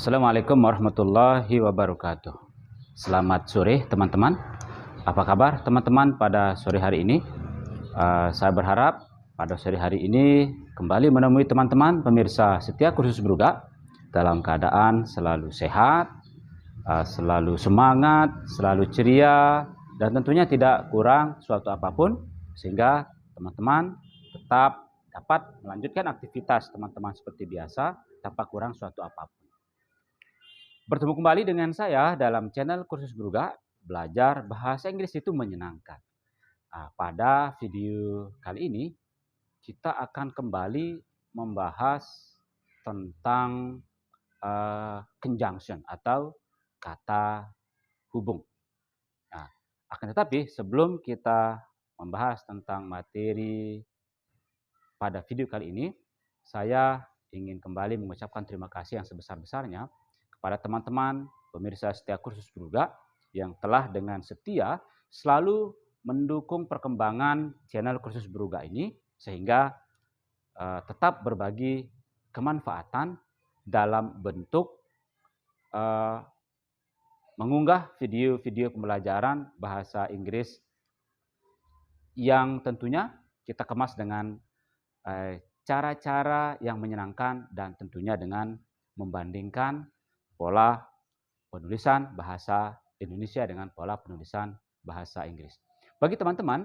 Assalamualaikum warahmatullahi wabarakatuh. Selamat sore teman-teman. Apa kabar teman-teman pada sore hari ini? Saya berharap pada sore hari ini kembali menemui teman-teman pemirsa setia kursus Brugak dalam keadaan selalu sehat, selalu semangat, selalu ceria, dan tentunya tidak kurang suatu apapun, sehingga teman-teman tetap dapat melanjutkan aktivitas teman-teman seperti biasa tanpa kurang suatu apapun. Bertemu kembali dengan saya dalam channel Kursus Brugak, belajar bahasa Inggris itu menyenangkan. Pada video kali ini, kita akan kembali membahas tentang conjunction atau kata hubung. Akan tetapi sebelum kita membahas tentang materi pada video kali ini, saya ingin kembali mengucapkan terima kasih yang sebesar-besarnya kepada teman-teman pemirsa setia kursus Brugak yang telah dengan setia selalu mendukung perkembangan channel kursus Brugak ini, sehingga tetap berbagi kemanfaatan dalam bentuk mengunggah video-video pembelajaran bahasa Inggris yang tentunya kita kemas dengan cara-cara yang menyenangkan dan tentunya dengan membandingkan pola penulisan bahasa Indonesia dengan pola penulisan bahasa Inggris. Bagi teman-teman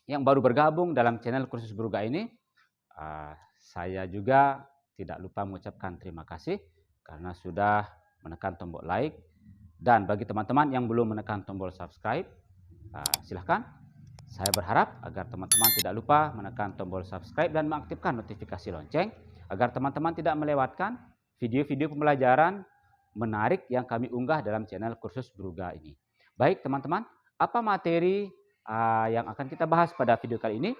yang baru bergabung dalam channel Kursus Brugak ini, saya juga tidak lupa mengucapkan terima kasih karena sudah menekan tombol like. Dan bagi teman-teman yang belum menekan tombol subscribe, silahkan. Saya berharap agar teman-teman tidak lupa menekan tombol subscribe dan mengaktifkan notifikasi lonceng agar teman-teman tidak melewatkan video-video pembelajaran menarik yang kami unggah dalam channel Kursus Brugak ini. Baik teman-teman, apa materi yang akan kita bahas pada video kali ini?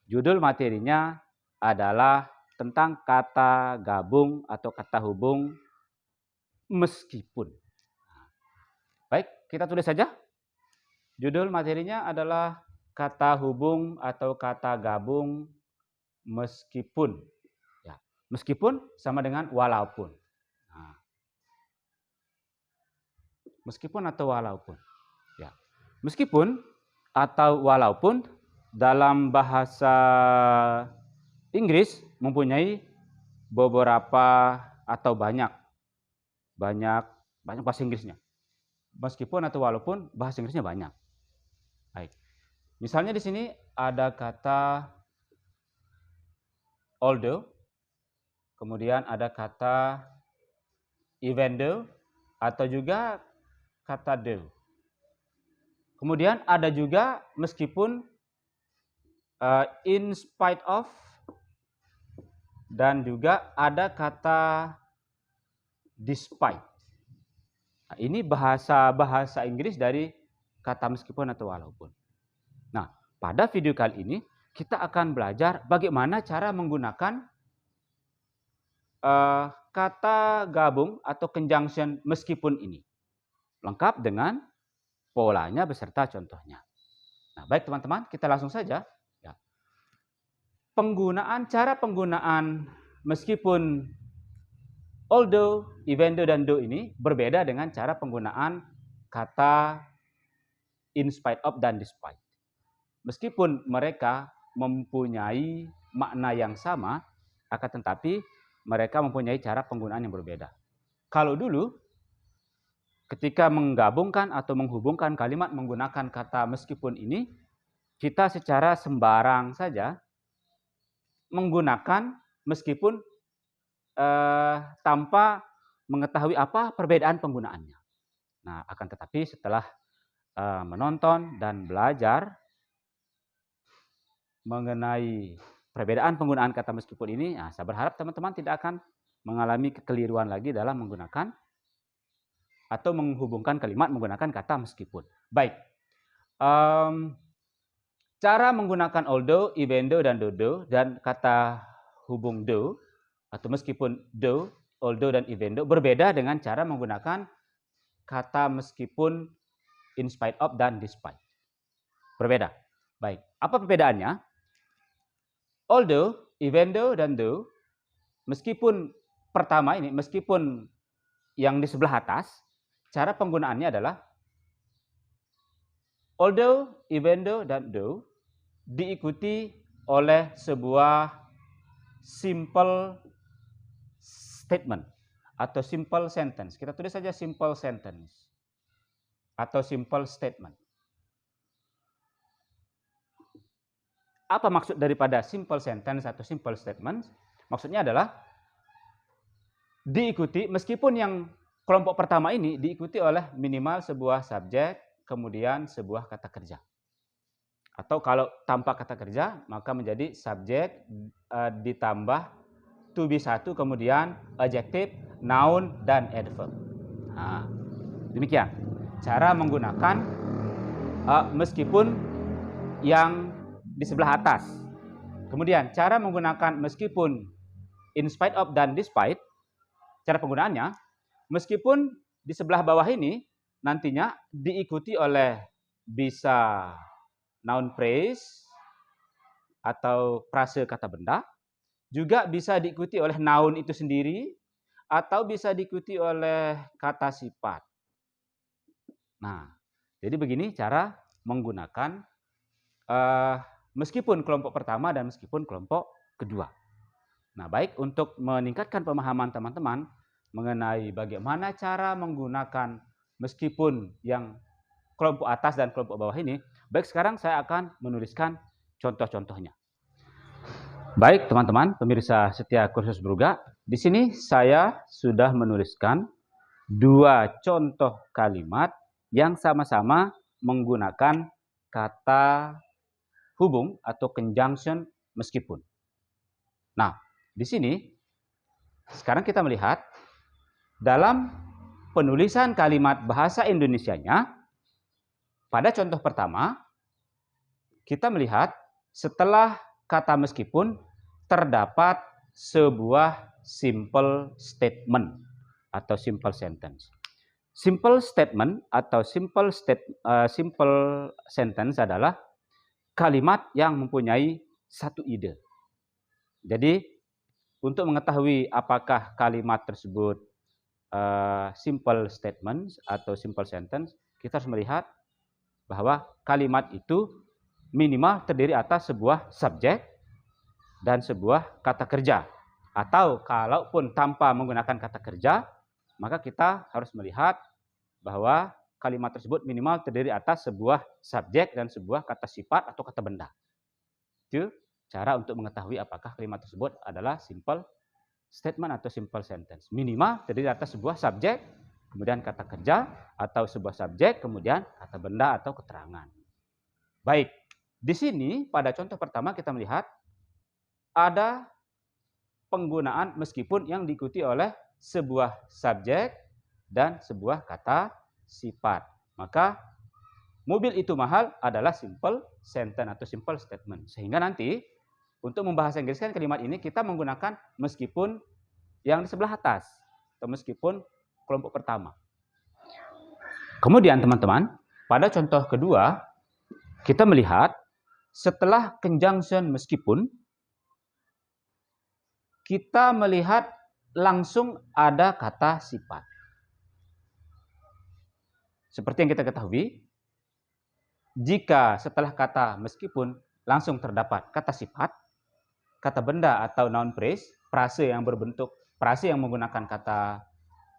Judul materinya adalah tentang kata gabung atau kata hubung meskipun. Baik, kita tulis saja. Judul materinya adalah kata hubung atau kata gabung meskipun. Meskipun sama dengan walaupun. Meskipun atau walaupun. Meskipun atau walaupun dalam bahasa Inggris mempunyai beberapa atau banyak bahasa Inggrisnya. Meskipun atau walaupun bahasa Inggrisnya banyak. Baik. Misalnya di sini ada kata although, kemudian ada kata even though atau juga kata though. Kemudian ada juga meskipun, in spite of, dan juga ada kata despite. Ini bahasa Inggris dari kata meskipun atau walaupun. Nah, pada video kali ini kita akan belajar bagaimana cara menggunakan kata gabung atau conjunction meskipun ini. Lengkap dengan polanya beserta contohnya. Nah, baik teman-teman, kita langsung saja. Cara penggunaan meskipun, although, even though, dan though ini berbeda dengan cara penggunaan kata in spite of dan despite. Meskipun mereka mempunyai makna yang sama, akan tetapi mereka mempunyai cara penggunaan yang berbeda. Kalau dulu, ketika menggabungkan atau menghubungkan kalimat menggunakan kata meskipun ini, kita secara sembarang saja menggunakan meskipun tanpa mengetahui apa perbedaan penggunaannya. Nah, akan tetapi setelah menonton dan belajar mengenai perbedaan penggunaan kata meskipun ini, saya berharap teman-teman tidak akan mengalami kekeliruan lagi dalam menggunakan atau menghubungkan kalimat menggunakan kata meskipun. Baik, cara menggunakan although, even though, dan though, dan kata hubung though atau meskipun though, although, dan even though berbeda dengan cara menggunakan kata meskipun, in spite of, dan despite. Berbeda. Baik, apa perbedaannya? Although, even though, dan though, meskipun pertama ini, meskipun yang di sebelah atas, cara penggunaannya adalah although, even though, dan though diikuti oleh sebuah simple statement atau simple sentence. Kita tulis saja simple sentence atau simple statement. Apa maksud daripada simple sentence atau simple statement? Maksudnya adalah diikuti, meskipun yang kelompok pertama ini diikuti oleh minimal sebuah subjek, kemudian sebuah kata kerja. Atau kalau tanpa kata kerja, maka menjadi subjek ditambah to be satu, kemudian adjective, noun, dan adverb. Nah, demikian cara menggunakan meskipun yang di sebelah atas. Kemudian cara menggunakan meskipun, in spite of, dan despite. Cara penggunaannya, meskipun di sebelah bawah ini nantinya diikuti oleh bisa noun phrase atau frase kata benda, juga bisa diikuti oleh noun itu sendiri, atau bisa diikuti oleh kata sifat. Nah, jadi begini cara menggunakan meskipun kelompok pertama dan meskipun kelompok kedua. Nah, baik, untuk meningkatkan pemahaman teman-teman mengenai bagaimana cara menggunakan meskipun yang kelompok atas dan kelompok bawah ini, baik, sekarang saya akan menuliskan contoh-contohnya. Baik, teman-teman pemirsa setia kursus Bruga, di sini saya sudah menuliskan dua contoh kalimat yang sama-sama menggunakan kata hubung atau conjunction meskipun. Nah, di sini sekarang kita melihat dalam penulisan kalimat bahasa Indonesianya, pada contoh pertama kita melihat setelah kata meskipun terdapat sebuah simple statement atau simple sentence. Simple statement atau simple sentence adalah kalimat yang mempunyai satu ide. Jadi untuk mengetahui apakah kalimat tersebut simple statement atau simple sentence, kita harus melihat bahwa kalimat itu minimal terdiri atas sebuah subjek dan sebuah kata kerja. Atau kalaupun tanpa menggunakan kata kerja, maka kita harus melihat bahwa kalimat tersebut minimal terdiri atas sebuah subjek dan sebuah kata sifat atau kata benda. Itu cara untuk mengetahui apakah kalimat tersebut adalah simple statement atau simple sentence. Minimal terdiri atas sebuah subjek, kemudian kata kerja, atau sebuah subjek, kemudian kata benda atau keterangan. Baik, di sini pada contoh pertama kita melihat ada penggunaan meskipun yang diikuti oleh sebuah subjek dan sebuah kata sifat. Maka mobil itu mahal adalah simple sentence atau simple statement. Sehingga nanti untuk membahasa Inggriskan kalimat ini kita menggunakan meskipun yang di sebelah atas atau meskipun kelompok pertama. Kemudian teman-teman, pada contoh kedua kita melihat setelah conjunction meskipun kita melihat langsung ada kata sifat. Seperti yang kita ketahui, jika setelah kata meskipun langsung terdapat kata sifat, kata benda atau noun phrase, frase yang menggunakan kata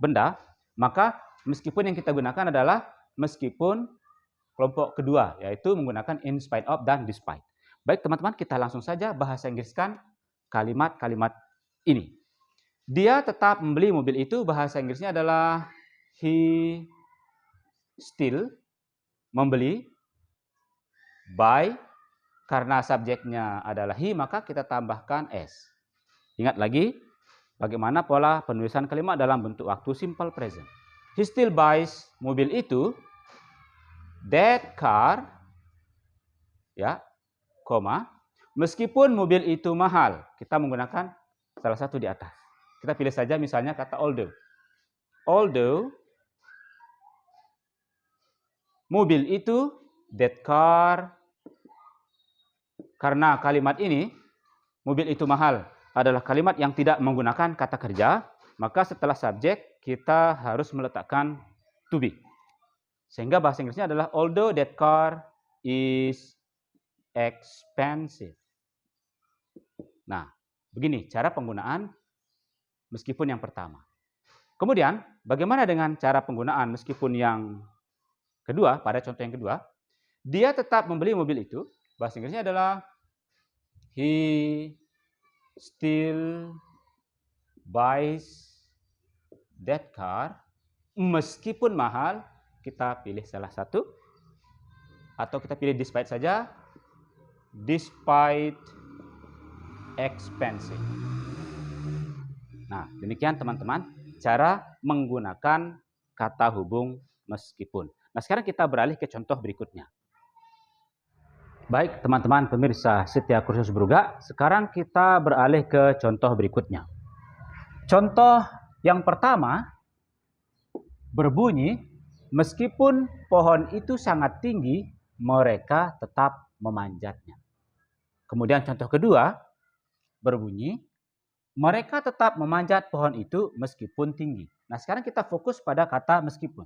benda, maka meskipun yang kita gunakan adalah meskipun kelompok kedua, yaitu menggunakan in spite of dan despite. Baik teman-teman, kita langsung saja bahasa Inggriskan kalimat-kalimat ini. Dia tetap membeli mobil itu, bahasa Inggrisnya adalah he still membeli. Buy, karena subjeknya adalah he, maka kita tambahkan s. Ingat lagi bagaimana pola penulisan kalimat dalam bentuk waktu simple present. He still buys, mobil itu, that car, ya, koma, meskipun mobil itu mahal, kita menggunakan salah satu di atas. Kita pilih saja misalnya kata although. Although mobil itu, that car, karena kalimat ini, mobil itu mahal, adalah kalimat yang tidak menggunakan kata kerja, maka setelah subjek kita harus meletakkan to be. Sehingga bahasa Inggrisnya adalah although that car is expensive. Nah, begini cara penggunaan meskipun yang pertama. Kemudian, bagaimana dengan cara penggunaan meskipun yang kedua, pada contoh yang kedua, dia tetap membeli mobil itu, bahasa Inggrisnya adalah he still buys that car, meskipun mahal, kita pilih salah satu, atau kita pilih despite saja, despite expensive. Nah, demikian teman-teman cara menggunakan kata hubung meskipun. Nah, sekarang kita beralih ke contoh berikutnya. Baik, teman-teman pemirsa setia kursus Brugak, sekarang kita beralih ke contoh berikutnya. Contoh yang pertama berbunyi, meskipun pohon itu sangat tinggi, mereka tetap memanjatnya. Kemudian contoh kedua berbunyi, mereka tetap memanjat pohon itu meskipun tinggi. Nah, sekarang kita fokus pada kata meskipun.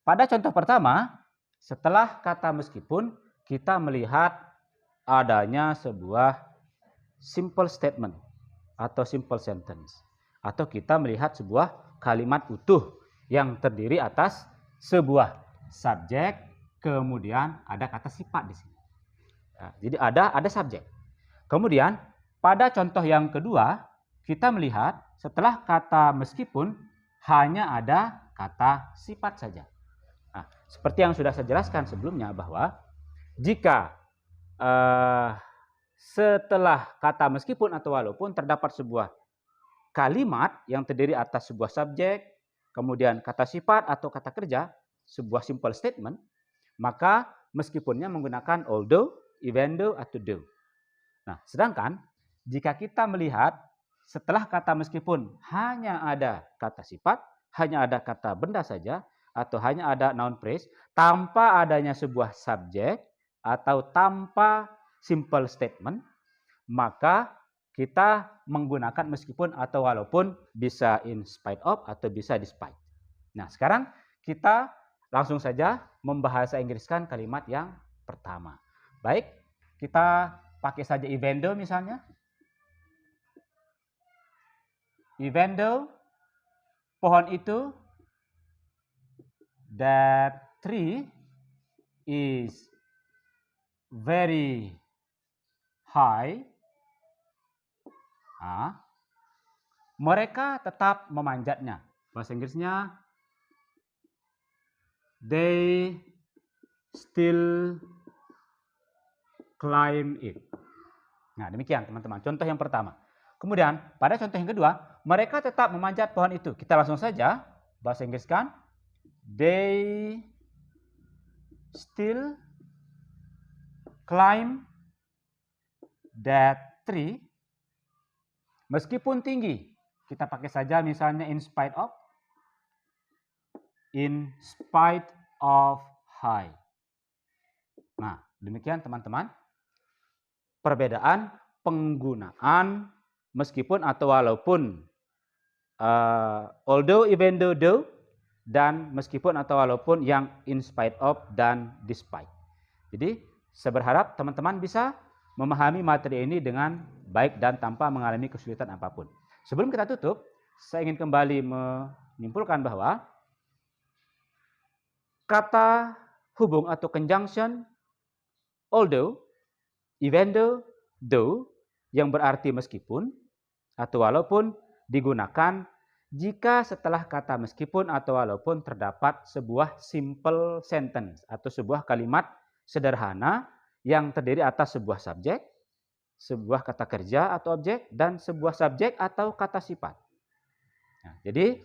Pada contoh pertama, setelah kata meskipun, kita melihat adanya sebuah simple statement atau simple sentence. Atau kita melihat sebuah kalimat utuh yang terdiri atas sebuah subjek, kemudian ada kata sifat di sini. Nah, jadi ada subjek. Kemudian pada contoh yang kedua, kita melihat setelah kata meskipun hanya ada kata sifat saja. Nah, seperti yang sudah saya jelaskan sebelumnya bahwa jika setelah kata meskipun atau walaupun terdapat sebuah kalimat yang terdiri atas sebuah subjek, kemudian kata sifat atau kata kerja, sebuah simple statement, maka meskipunnya menggunakan although, even though, atau though. Nah, sedangkan jika kita melihat setelah kata meskipun hanya ada kata sifat, hanya ada kata benda saja, atau hanya ada noun phrase, tanpa adanya sebuah subjek atau tanpa simple statement, maka kita menggunakan meskipun atau walaupun, bisa in spite of atau bisa despite. Nah, sekarang kita langsung saja membahasa Inggriskan kalimat yang pertama. Baik, kita pakai saja even though misalnya. Even though pohon itu, that tree is very high, mereka tetap memanjatnya. Bahasa Inggrisnya, they still climb it. Nah, demikian teman-teman, contoh yang pertama. Kemudian pada contoh yang kedua, mereka tetap memanjat pohon itu. Kita langsung saja bahasa Inggriskan, they still climb that tree. Meskipun tinggi, kita pakai saja misalnya in spite of high. Nah, demikian teman-teman perbedaan penggunaan meskipun atau walaupun, although, even though, though, dan meskipun atau walaupun yang in spite of dan despite. Jadi saya berharap teman-teman bisa memahami materi ini dengan baik dan tanpa mengalami kesulitan apapun. Sebelum kita tutup, saya ingin kembali menyimpulkan bahwa kata hubung atau conjunction although, even though, though, yang berarti meskipun atau walaupun digunakan jika setelah kata meskipun atau walaupun terdapat sebuah simple sentence atau sebuah kalimat sederhana yang terdiri atas sebuah subjek, sebuah kata kerja atau objek, dan sebuah subjek atau kata sifat. Nah, jadi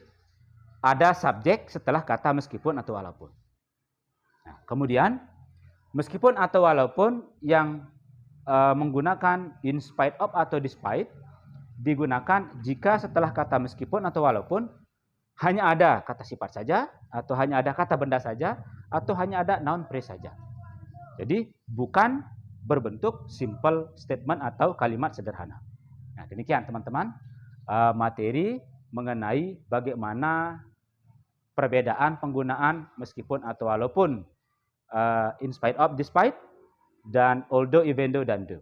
ada subjek setelah kata meskipun atau walaupun. Nah, kemudian meskipun atau walaupun yang menggunakan in spite of atau despite digunakan jika setelah kata meskipun atau walaupun hanya ada kata sifat saja, atau hanya ada kata benda saja, atau hanya ada noun phrase saja. Jadi bukan berbentuk simple statement atau kalimat sederhana. Nah, demikian teman-teman materi mengenai bagaimana perbedaan penggunaan meskipun atau walaupun, in spite of, despite, dan although, even though, dan though.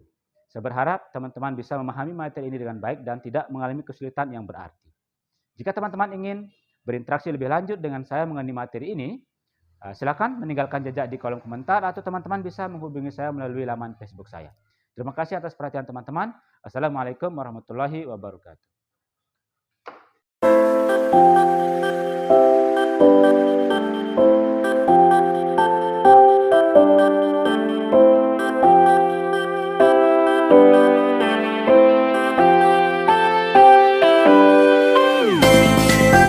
Saya berharap teman-teman bisa memahami materi ini dengan baik dan tidak mengalami kesulitan yang berarti. Jika teman-teman ingin berinteraksi lebih lanjut dengan saya mengenai materi ini, silakan meninggalkan jejak di kolom komentar atau teman-teman bisa menghubungi saya melalui laman Facebook saya. Terima kasih atas perhatian teman-teman. Assalamualaikum warahmatullahi wabarakatuh.